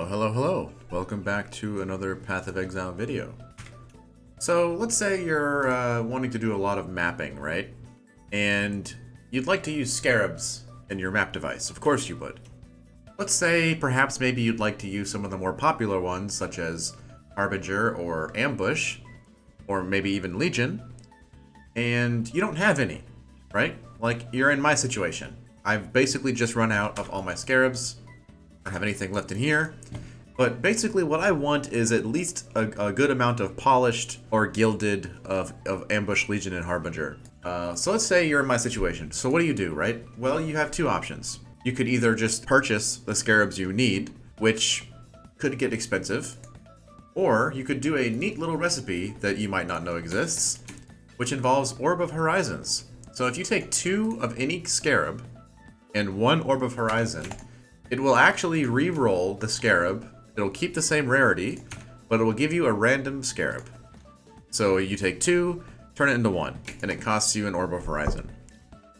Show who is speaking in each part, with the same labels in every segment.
Speaker 1: Hello, hello, hello. Welcome back to another Path of Exile video. So let's say you're wanting to do a lot of mapping, right? And you'd like to use Scarabs in your map device. Of course you would. Let's say perhaps maybe you'd like to use some of the more popular ones such as Harbinger or Ambush, or maybe even Legion, and you don't have any, right? Like, you're in my situation. I've basically just run out of all my Scarabs. I don't have anything left in here. But basically what I want is at least a good amount of polished or gilded of Ambush, Legion, and Harbinger. So let's say you're in my situation. So what do you do, right? Well, you have two options. You could either just purchase the Scarabs you need, which could get expensive, or you could do a neat little recipe that you might not know exists, which involves Orb of Horizons. So if you take 2 of any Scarab and 1 Orb of Horizon, it will actually re-roll the Scarab. It'll keep the same rarity, but it will give you a random Scarab. So you take 2, turn it into 1, and it costs you an Orb of Horizon.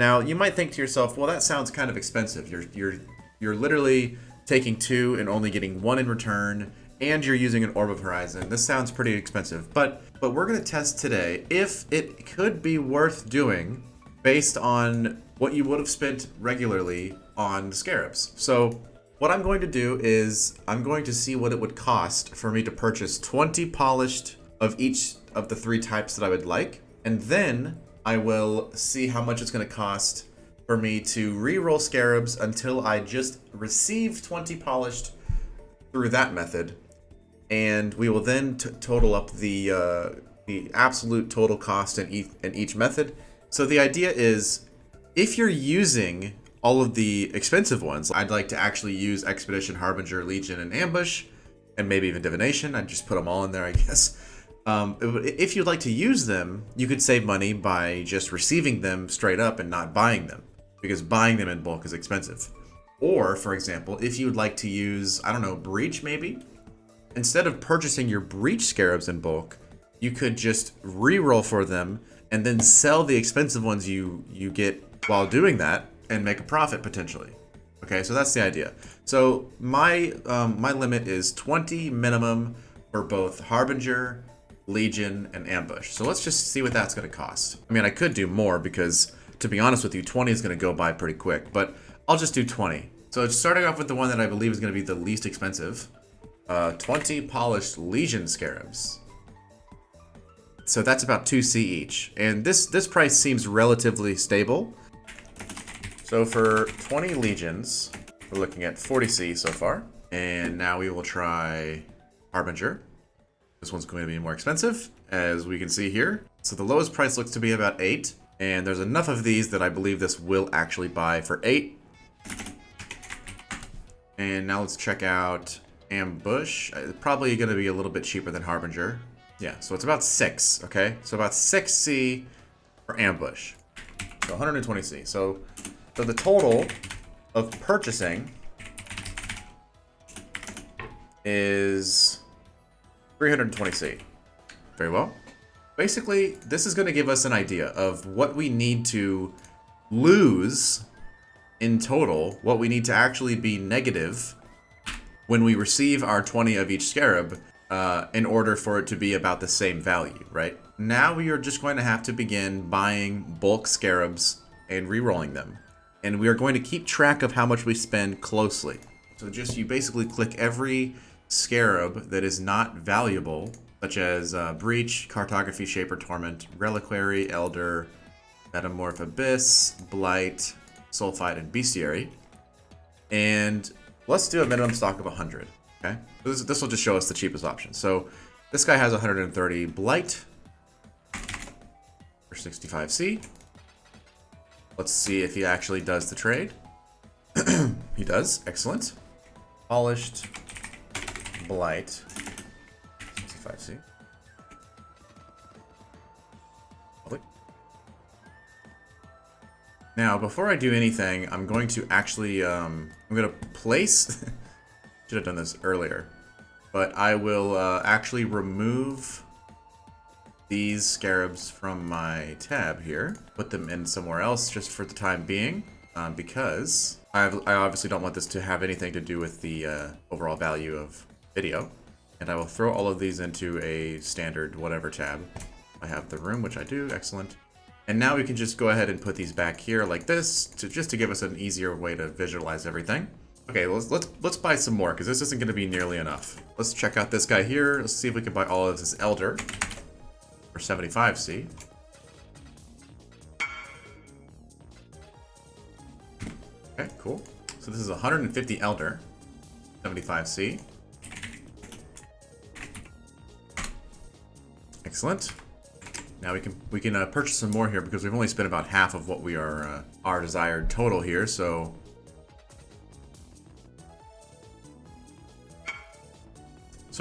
Speaker 1: Now, you might think to yourself, well, that sounds kind of expensive. You're literally taking 2 and only getting 1 in return, and you're using an Orb of Horizon. This sounds pretty expensive, but we're gonna test today if it could be worth doing based on what you would have spent regularly on the Scarabs. So what I'm going to do is I'm going to see what it would cost for me to purchase 20 polished of each of the 3 types that I would like, and then I will see how much it's going to cost for me to re-roll Scarabs until I just receive 20 polished through that method, and we will then total up the absolute total cost in each method. So the idea is, if you're using all of the expensive ones, I'd like to actually use Expedition, Harbinger, Legion, and Ambush, and maybe even Divination. I'd just put them all in there, I guess. If you'd like to use them, you could save money by just receiving them straight up and not buying them, because buying them in bulk is expensive. Or, for example, if you would like to use, I don't know, Breach maybe? Instead of purchasing your Breach Scarabs in bulk, you could just re-roll for them and then sell the expensive ones you get while doing that and make a profit potentially. Okay, so that's the idea. So my limit is 20 minimum for both Harbinger, Legion, and Ambush. So let's just see what that's going to cost. I mean, I could do more because, to be honest with you, 20 is going to go by pretty quick, but I'll just do 20. So starting off with the one that I believe is going to be the least expensive, 20 polished Legion Scarabs. So that's about 2C each, and this price seems relatively stable. So for 20 Legions, we're looking at 40C so far, and now we will try Harbinger. This one's going to be more expensive, as we can see here. So the lowest price looks to be about 8, and there's enough of these that I believe this will actually buy for 8. And now let's check out Ambush. It's probably going to be a little bit cheaper than Harbinger. Yeah, so it's about 6, okay? So about 6C for Ambush. So 120C. So the total of purchasing is 320C. Very well. Basically, this is going to give us an idea of what we need to lose in total, what we need to actually be negative when we receive our 20 of each Scarab, in order for it to be about the same value, right? Now we are just going to have to begin buying bulk Scarabs and re-rolling them. And we are going to keep track of how much we spend closely. So just, you basically click every Scarab that is not valuable, such as Breach, Cartography, Shaper, Torment, Reliquary, Elder, Metamorph Abyss, Blight, Sulfide, and Bestiary. And let's do a minimum stock of 100. Okay, this will just show us the cheapest option. So this guy has 130 Blight for 65C. Let's see if he actually does the trade. He does. Excellent. Polished Blight 65C. Lovely. Now, before I do anything, I'm going to actually I'm going to place. Should have done this earlier, but I will actually remove these Scarabs from my tab here, put them in somewhere else just for the time being, because I obviously don't want this to have anything to do with the overall value of video. And I will throw all of these into a standard whatever tab. I have the room, which I do, excellent. And now we can just go ahead and put these back here like this, just to give us an easier way to visualize everything. Okay, let's buy some more, because this isn't going to be nearly enough. Let's check out this guy here. Let's see if we can buy all of this Elder for 75C. Okay, cool. So this is 150 Elder, 75C. Excellent. Now we can purchase some more here because we've only spent about half of what we are our desired total here. So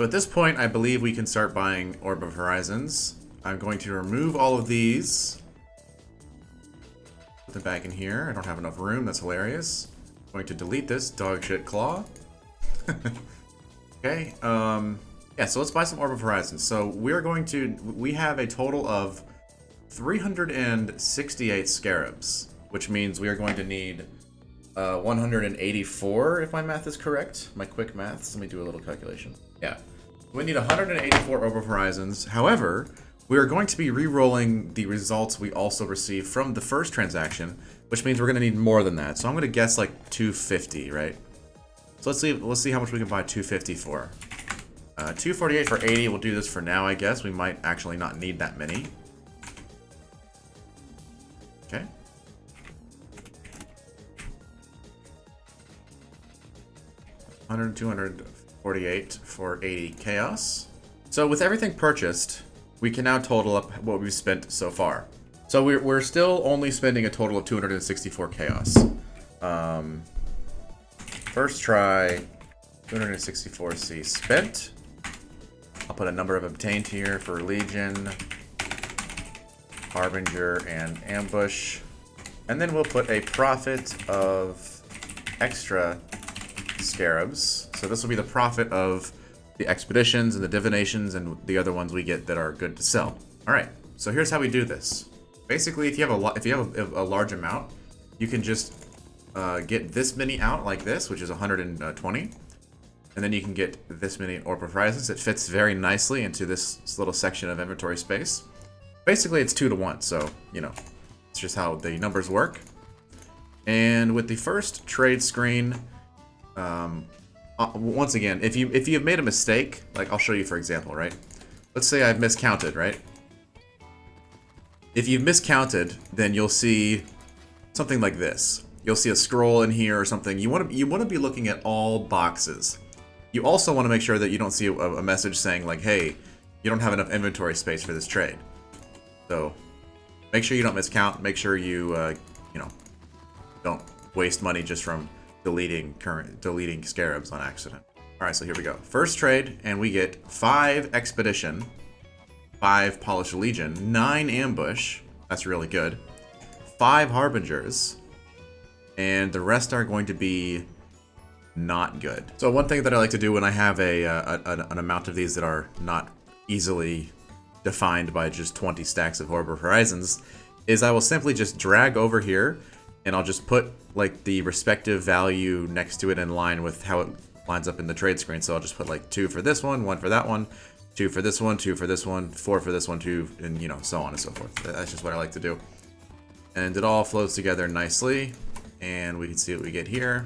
Speaker 1: at this point, I believe we can start buying Orb of Horizons. I'm going to remove all of these. Put them back in here. I don't have enough room. That's hilarious. I'm going to delete this dog shit claw. Okay. Yeah, so let's buy some Orb of Horizon. So we have a total of 368 Scarabs, which means we are going to need 184, if my math is correct. My quick maths. Let me do a little calculation. Yeah, we need 184 Orb of Horizons. However, we are going to be re-rolling the results we also received from the first transaction, which means we're going to need more than that. So I'm going to guess like 250, right? So let's see how much we can buy 250 for. 248 for 80, we'll do this for now, I guess. We might actually not need that many. Okay. $248 for 80 Chaos. So with everything purchased, we can now total up what we've spent so far. So we're still only spending a total of 264 Chaos. First try, 264C spent. I'll put a number of obtained here for Legion, Harbinger, and Ambush. And then we'll put a profit of extra Scarabs. So this will be the profit of the expeditions and the divinations and the other ones we get that are good to sell. All right, so here's how we do this. Basically, if you have a large amount, you can just get this many out like this, which is 120. And then you can get this many Orb of Horizons. It fits very nicely into this little section of inventory space. Basically, it's 2 to 1, so, you know, it's just how the numbers work. And with the first trade screen, once again, if you've made a mistake, like I'll show you for example, right? Let's say I've miscounted, right? If you've miscounted, then you'll see something like this. You'll see a scroll in here or something. You want to be looking at all boxes. You also want to make sure that you don't see a message saying like, hey, you don't have enough inventory space for this trade. So make sure you don't miscount. Make sure you, you know, don't waste money just from deleting Scarabs on accident. All right, so here we go. First trade, and we get 5 Expedition, 5 Polished Legion, 9 Ambush. That's really good. 5 Harbingers, and the rest are going to be not good. So one thing that I like to do when I have an amount of these that are not easily defined by just 20 stacks of Orb of Horizons is I will simply just drag over here and I'll just put like the respective value next to it in line with how it lines up in the trade screen. So I'll just put like 2 for this one, 1 for that one, 2 for this one, 2 for this one, 4 for this one, 2, and you know, so on and so forth. That's just what I like to do. And it all flows together nicely, and we can see what we get here.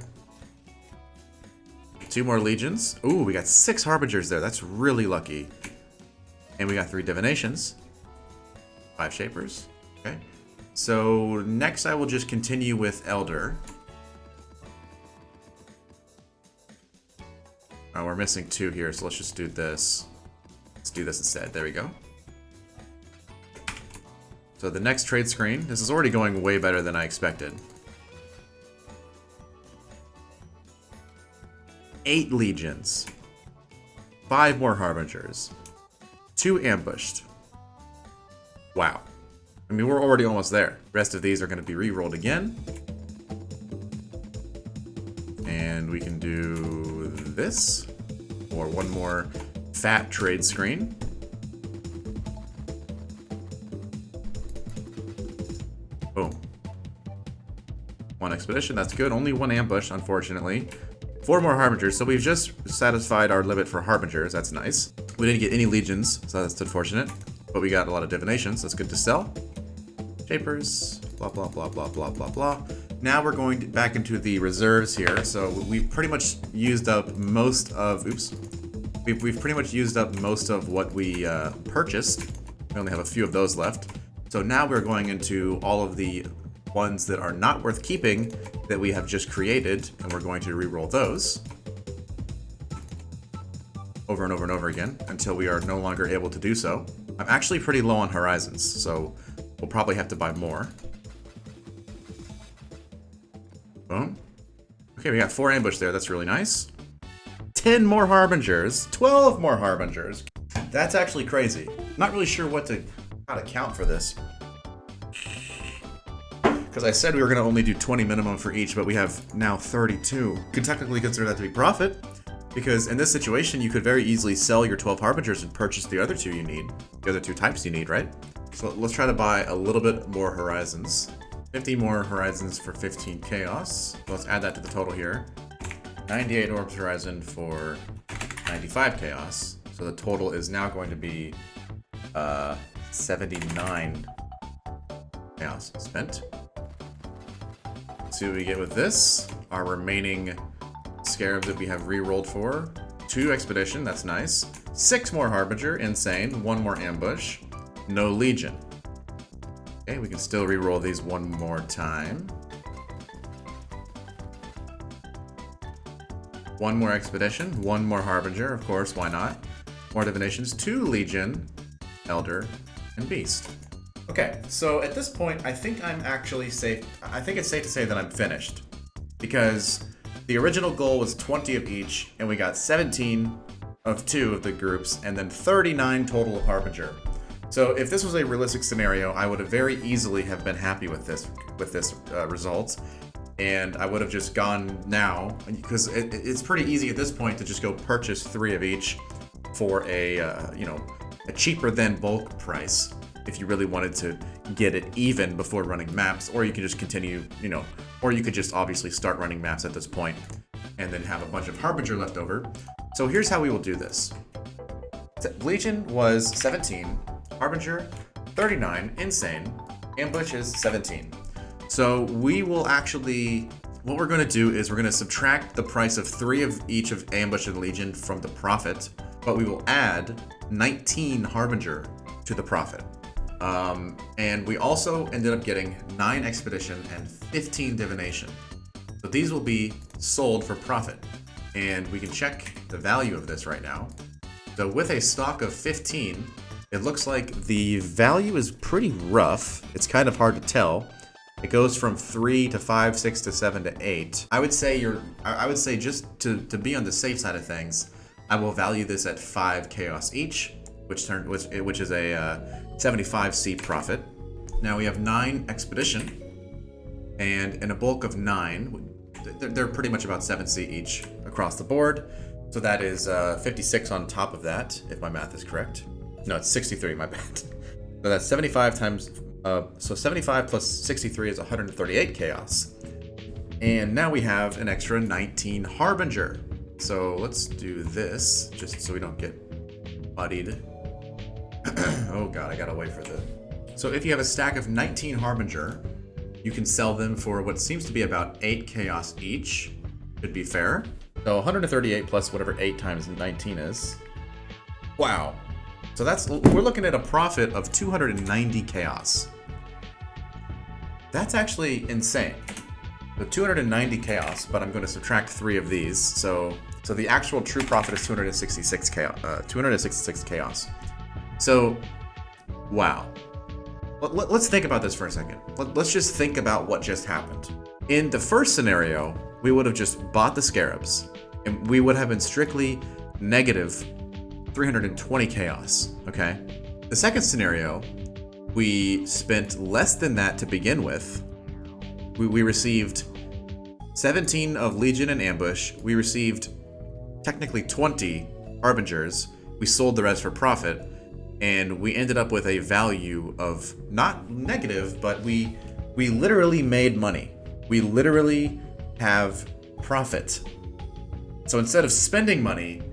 Speaker 1: 2 more Legions. Ooh, we got 6 Harbingers there. That's really lucky. And we got 3 Divinations. 5 Shapers. Okay. So next I will just continue with Elder. Oh, we're missing 2 here, so let's just do this. Let's do this instead. There we go. So the next trade screen, this is already going way better than I expected. 8 Legions, 5 more Harbingers, 2 Ambushed. Wow. I mean, we're already almost there. The rest of these are going to be re-rolled again. And we can do this, or one more fat trade screen. Boom. 1 expedition, that's good. Only 1 ambush, unfortunately. 4 more harbingers, so we've just satisfied our limit for harbingers, that's nice. We didn't get any legions, so that's unfortunate. But we got a lot of divinations, that's good to sell. Shapers, blah, blah, blah, blah, blah, blah, blah. Now we're going back into the reserves here, so we've pretty much used up most of, We've pretty much used up most of what we purchased. We only have a few of those left. So now we're going into all of the ones that are not worth keeping that we have just created, and we're going to re-roll those over and over and over again until we are no longer able to do so. I'm actually pretty low on horizons, so we'll probably have to buy more. Boom. Okay, we got 4 ambush there. That's really nice. 10 more harbingers. 12 more harbingers. That's actually crazy. Not really sure how to count for this. Because I said we were going to only do 20 minimum for each, but we have now 32. You can technically consider that to be profit, because in this situation, you could very easily sell your 12 harbingers and purchase the other 2 you need. The other 2 types you need, right? So let's try to buy a little bit more horizons. 50 more horizons for 15 chaos. Let's add that to the total here. 98 Orbs Horizon for 95 chaos. So the total is now going to be 79 chaos spent. Let's see what we get with this. Our remaining scarabs that we have re-rolled for. 2 expedition, that's nice. 6 more harbinger, insane. 1 more ambush. No legion. Okay, we can still re-roll these 1 more time. 1 more expedition, 1 more harbinger, of course, why not? More divinations, 2 legion, elder, and beast. Okay, so at this point, I think I'm actually safe. I think it's safe to say that I'm finished, because the original goal was 20 of each, and we got 17 of 2 of the groups, and then 39 total of harbinger. So if this was a realistic scenario, I would have very easily have been happy with this result. And I would have just gone now, because it's pretty easy at this point to just go purchase 3 of each for a cheaper than bulk price if you really wanted to get it even before running maps, or you could just continue, or you could just obviously start running maps at this point and then have a bunch of harbinger left over. So here's how we will do this. Legion was 17, harbinger 39, insane, ambush is 17. So we will actually, what we're going to do is we're going to subtract the price of 3 of each of Ambush and Legion from the profit, but we will add 19 Harbinger to the profit. And we also ended up getting 9 Expedition and 15 Divination. So these will be sold for profit. And we can check the value of this right now. So with a stock of 15, it looks like the value is pretty rough. It's kind of hard to tell. It goes from 3 to 5, 6 to 7 to 8. I would say just to be on the safe side of things, I will value this at 5 chaos each, which is a 75 C profit. Now we have 9 expedition, and in a bulk of 9, they're pretty much about 7 C each across the board. So that is 56 on top of that, if my math is correct. No, it's 63, my bad. So that's 75 times. So 75 plus 63 is 138 chaos. And now we have an extra 19 Harbinger. So let's do this, just so we don't get muddied. Oh god, I gotta wait for the... So if you have a stack of 19 Harbinger, you can sell them for what seems to be about 8 chaos each. Should be fair. So 138 plus whatever 8 times 19 is. Wow. So we're looking at a profit of 290 chaos. That's actually insane. So 290 chaos, but I'm going to subtract 3 of these. So the actual true profit is 266 chaos. 266 chaos. So, wow. Let's think about this for a second. Let's just think about what just happened. In the first scenario, we would have just bought the scarabs, and we would have been strictly negative 320 chaos, okay? The second scenario, we spent less than that to begin with. We received 17 of Legion and Ambush. We received technically 20 Harbingers. We sold the rest for profit, and we ended up with a value of not negative, but we literally made money. we literally have profit. So instead of spending money,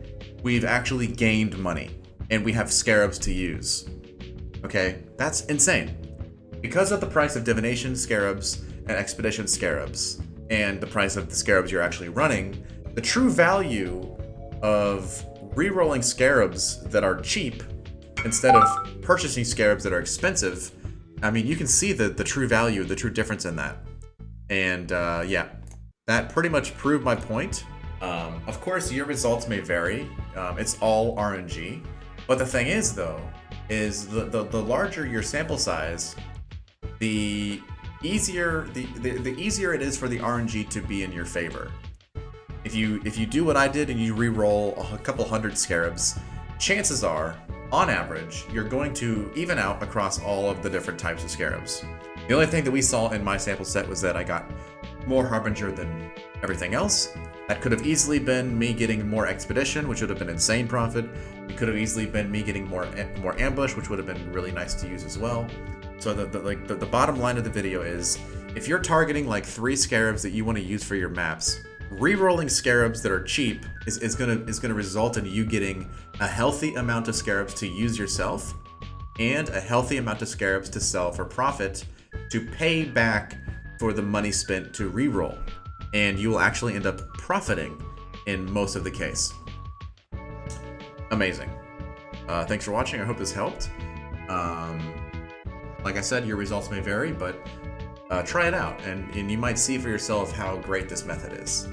Speaker 1: we've actually gained money, and we have scarabs to use. Okay, that's insane. Because of the price of divination scarabs and expedition scarabs, and the price of the scarabs you're actually running, the true value of rerolling scarabs that are cheap instead of purchasing scarabs that are expensive, I mean, you can see the true value, the true difference in that. And yeah, that pretty much proved my point. Of course, your results may vary. It's all RNG. But the thing is, though, is the larger your sample size, the easier the easier it is for the RNG to be in your favor. If you do what I did and you re-roll a couple hundred scarabs, chances are, on average, you're going to even out across all of the different types of scarabs. The only thing that we saw in my sample set was that I got more Harbinger than everything else. That could have easily been me getting more Expedition, which would have been insane profit. It could have easily been me getting more Ambush, which would have been really nice to use as well. So the bottom line of the video is, if you're targeting like 3 scarabs that you want to use for your maps, re-rolling scarabs that are cheap is gonna result in you getting a healthy amount of scarabs to use yourself, and a healthy amount of scarabs to sell for profit to pay back for the money spent to re-roll, and you will actually end up profiting in most of the case. Amazing. Thanks for watching. I hope this helped. Like I said, your results may vary, but try it out, and you might see for yourself how great this method is.